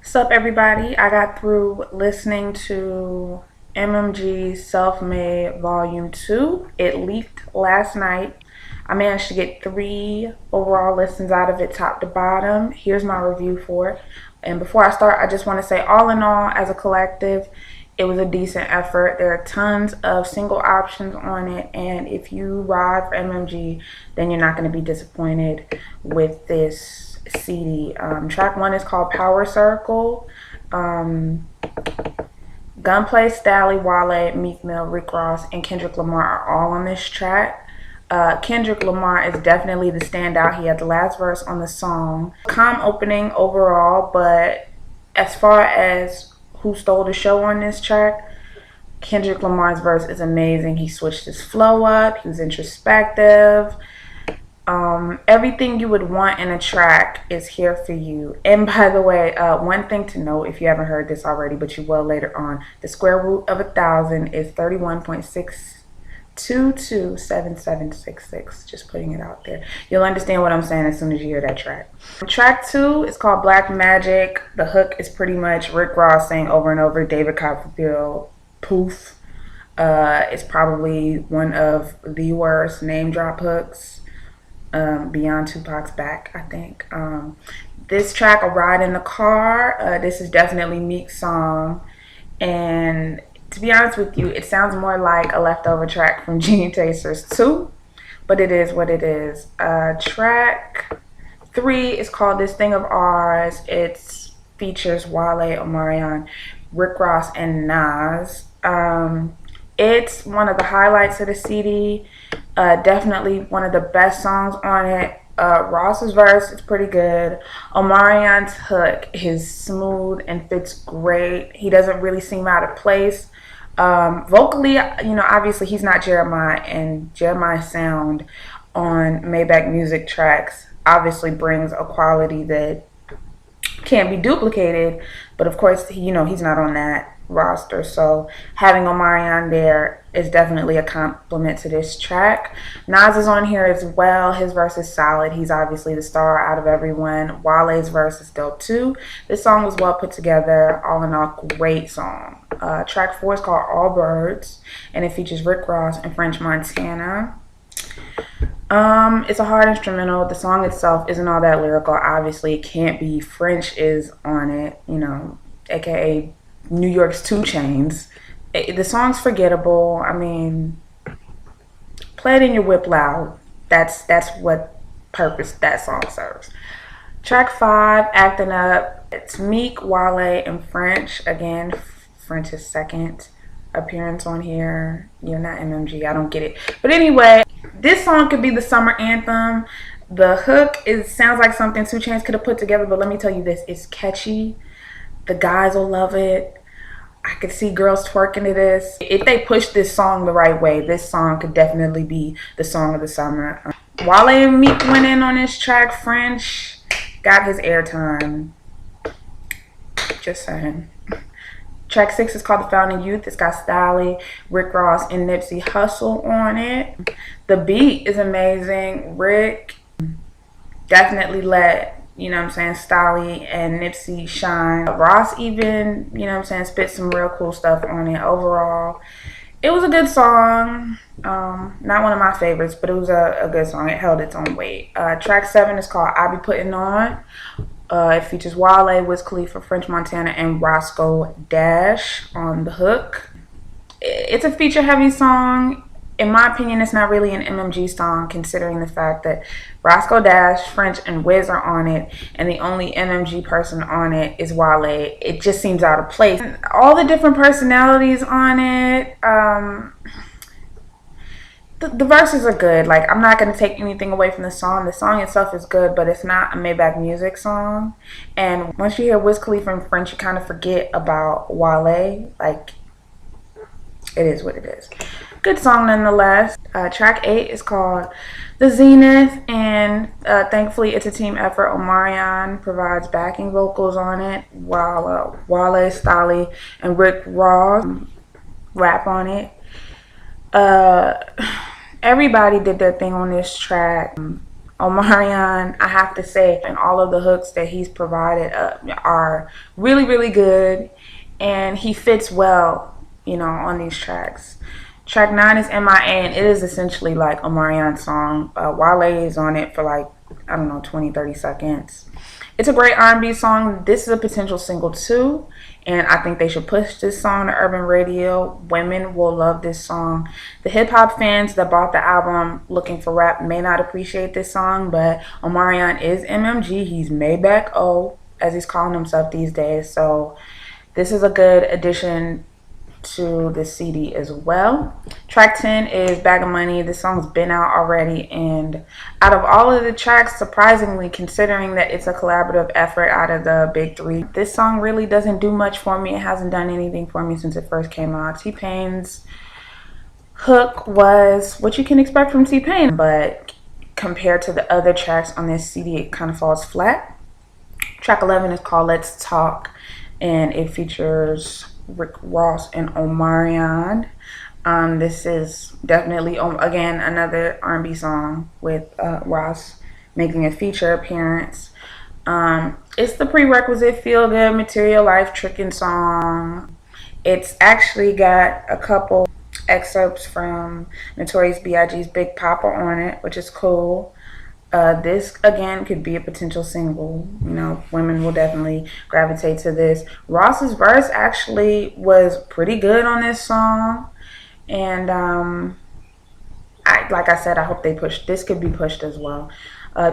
What's up, everybody? I got through listening to MMG's Self-Made Volume 2. It leaked last night. I managed to get 3 overall listens out of it, top to bottom. Here's my review for it. And before I start, I just want to say, all in all, as a collective, it was a decent effort. There are tons of single options on it, and if you ride for MMG, then you're not going to be disappointed with this CD. Track 1 is called Power Circle. Gunplay, Stally, Wale, Meek Mill, Rick Ross, and Kendrick Lamar are all on this track. Kendrick Lamar is definitely the standout. He had the last verse on the song. Calm opening overall, but as far as who stole the show on this track, Kendrick Lamar's verse is amazing. He switched his flow up. He was introspective. Everything you would want in a track is here for you. And by the way, one thing to note, if you haven't heard this already, but you will later on, the square root of 1,000 is 31.6227766. Just putting it out there. You'll understand what I'm saying as soon as you hear that track. Track 2 is called Black Magic. The hook is pretty much Rick Ross saying over and over, David Copperfield, poof. It's probably one of the worst name drop hooks. Beyond Tupac's Back, I think. This track, A Ride in the Car, this is definitely Meek's song, and to be honest with you, it sounds more like a leftover track from Genie Tasters 2, but it is what it is. Track 3 is called This Thing of Ours. It features Wale, Omarion, Rick Ross, and Nas. It's one of the highlights of the CD. Definitely one of the best songs on it. Ross's verse is pretty good. Omarion's hook is smooth and fits great. He doesn't really seem out of place. Vocally, obviously he's not Jeremiah, and Jeremiah's sound on Maybach Music tracks obviously brings a quality that can't be duplicated. But of course, he's not on that roster, so having Omarion there is definitely a compliment to this track. Nas is on here as well. His verse is solid. He's obviously the star out of everyone. Wale's verse is dope too. This song was well put together. All in all, great song. Track 4 is called All Birds, and it features Rick Ross and French Montana. It's a hard instrumental. The song itself isn't all that lyrical. Obviously, it can't be. French is on it, aka New York's 2 Chainz. The song's forgettable. I mean, play it in your whip loud. That's what purpose that song serves. Track 5, Acting Up. It's Meek, Wale, and French. Again, French's second appearance on here. You're not MMG. I don't get it. But anyway, this song could be the summer anthem. The hook sounds like something 2 Chainz could have put together, but let me tell you this, it's catchy. The guys will love it. I could see girls twerking to this. If they push this song the right way, this song could definitely be the song of the summer. Wale and Meek went in on this track. French got his airtime. Just saying. Track 6 is called The Founding Youth. It's got Stally, Rick Ross, and Nipsey Hussle on it. The beat is amazing. Rick definitely let Stally and Nipsey shine. Ross even, spit some real cool stuff on it. Overall, it was a good song. Not one of my favorites, but it was a good song. It held its own weight. Track 7 is called I Be Putting On. It features Wale, Wiz Khalifa, French Montana, and Roscoe Dash on the hook. It's a feature-heavy song. In my opinion, it's not really an MMG song, considering the fact that Roscoe Dash, French, and Wiz are on it, and the only MMG person on it is Wale. It just seems out of place. All the different personalities on it, the verses are good. Like, I'm not going to take anything away from the song. The song itself is good, but it's not a Maybach Music song. And once you hear Wiz Khalifa and French, you kind of forget about Wale. Like, it is what it is. Good song nonetheless. Track 8 is called The Zenith, and thankfully it's a team effort. Omarion provides backing vocals on it, while Wale, Stally, and Rick Ross rap on it. Everybody did their thing on this track. Omarion, I have to say, and all of the hooks that he's provided are really, really good, and he fits well, on these tracks. Track 9 is MIA, and it is essentially like Omarion's song. Wale is on it for like, I don't know, 20, 30 seconds. It's a great R&B song. This is a potential single too, and I think they should push this song to urban radio. Women will love this song. The hip-hop fans that bought the album looking for rap may not appreciate this song, but Omarion is MMG. He's Maybach O, as he's calling himself these days, so this is a good addition to the CD as well. Track 10 is Bag of Money. This song's been out already, and out of all of the tracks, surprisingly, considering that it's a collaborative effort out of the big three, this song really doesn't do much for me. It hasn't done anything for me since it first came out. T-Pain's hook was what you can expect from T-Pain, but compared to the other tracks on this CD, it kind of falls flat. Track 11 is called Let's Talk, and it features Rick Ross and Omarion. This is definitely, again, another R&B song with Ross making a feature appearance. It's the prerequisite feel-good material life tricking song. It's actually got a couple excerpts from Notorious B.I.G.'s Big Papa on it, which is cool. This again could be a potential single. Women will definitely gravitate to this. Ross's verse actually was pretty good on this song, and like I said, I hope they push. This could be pushed as well.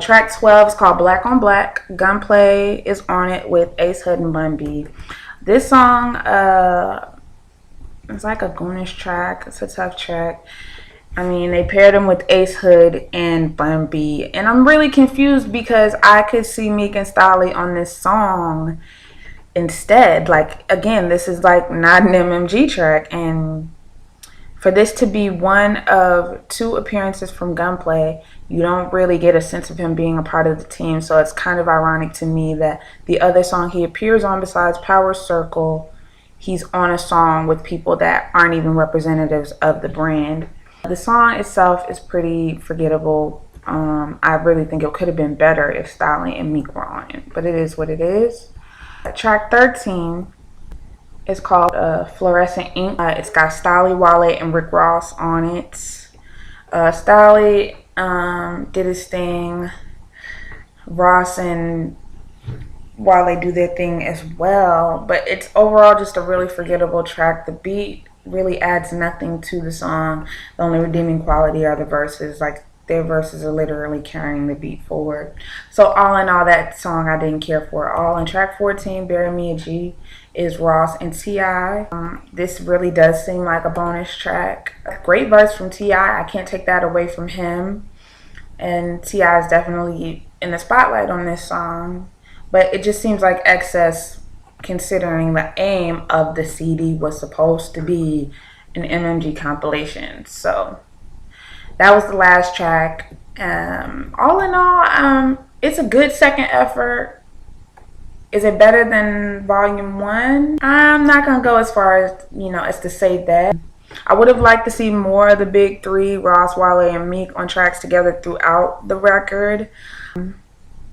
Track 12 is called Black on Black. Gunplay is on it with Ace Hood and Bun B. This song, it's like a goonish track. It's a tough track. I mean, they paired him with Ace Hood and Bun B. And I'm really confused because I could see Meek and Stolly on this song instead. Like, again, this is like not an MMG track. And for this to be one of two appearances from Gunplay, you don't really get a sense of him being a part of the team. So it's kind of ironic to me that the other song he appears on besides Power Circle, he's on a song with people that aren't even representatives of the brand. The song itself is pretty forgettable. I really think it could have been better if Stolly and Meek were on it, but it is what it is. Track 13 is called Fluorescent Ink. It's got Stolly, Wale, and Rick Ross on it. Stolly did his thing. Ross and Wale do their thing as well, but it's overall just a really forgettable track. The beat really adds nothing to the song. The only redeeming quality are the verses. Like, their verses are literally carrying the beat forward. So all in all, that song I didn't care for at all. And track 14, Bury Me a G, is Ross and T.I. This really does seem like a bonus track. A great verse from T.I. I can't take that away from him. And T.I. is definitely in the spotlight on this song. But it just seems like excess, considering the aim of the CD was supposed to be an MMG compilation. So that was the last track. All in all, it's a good second effort. Is it better than Volume 1? I'm not going to go as far as, as to say that. I would have liked to see more of the big three, Ross, Wale, and Meek, on tracks together throughout the record.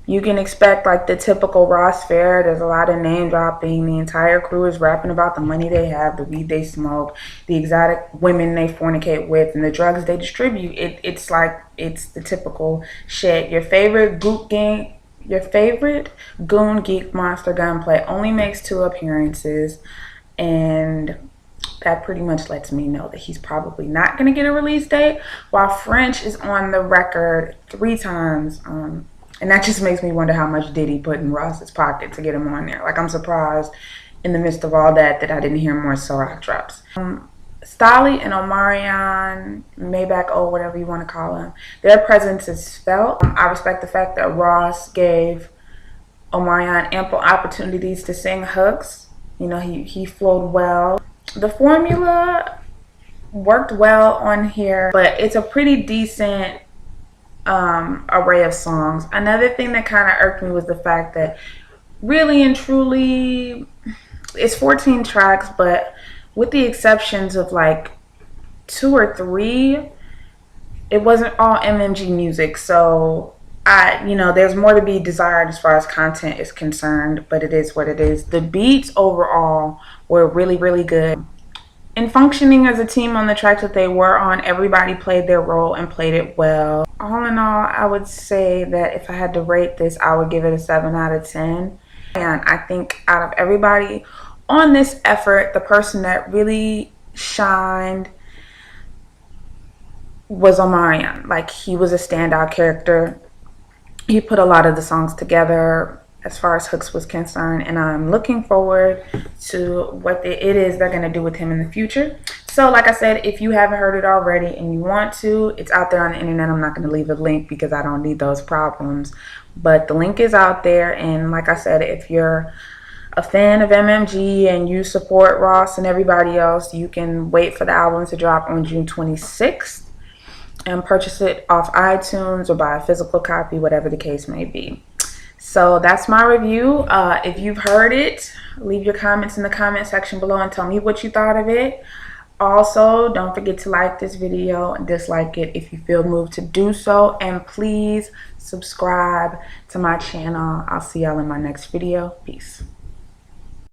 You can expect like the typical Ross fare. There's a lot of name dropping. The entire crew is rapping about the money they have, the weed they smoke, the exotic women they fornicate with, and the drugs they distribute. It's the typical shit. Your favorite goon geek monster Gunplay only makes 2 appearances, and that pretty much lets me know that he's probably not going to get a release date, while French is on the record 3 times. And that just makes me wonder how much Diddy put in Ross's pocket to get him on there. Like, I'm surprised in the midst of all that I didn't hear more Ciroc drops. Stolly and Omarion, Maybach O, whatever you want to call him, their presence is felt. I respect the fact that Ross gave Omarion ample opportunities to sing hooks. He flowed well. The formula worked well on here, but it's a pretty decent array of songs. Another thing that kind of irked me was the fact that really and truly it's 14 tracks, but with the exceptions of like 2 or 3, it wasn't all MMG music. So There's more to be desired as far as content is concerned, but it is what it is. The beats overall were really, really good. In functioning as a team on the tracks that they were on, everybody played their role and played it well. All in all, I would say that if I had to rate this, I would give it a 7 out of 10. And I think out of everybody on this effort, the person that really shined was Omarion. Like, he was a standout character. He put a lot of the songs together as far as hooks was concerned, and I'm looking forward to what it is they're going to do with him in the future. So like I said, if you haven't heard it already and you want to, it's out there on the internet. I'm not going to leave a link because I don't need those problems, but the link is out there. And like I said, if you're a fan of MMG and you support Ross and everybody else, you can wait for the album to drop on June 26th and purchase it off iTunes or buy a physical copy, whatever the case may be. So that's my review. If you've heard it, leave your comments in the comment section below and tell me what you thought of it. Also, don't forget to like this video and dislike it if you feel moved to do so. And please subscribe to my channel. I'll see y'all in my next video. Peace.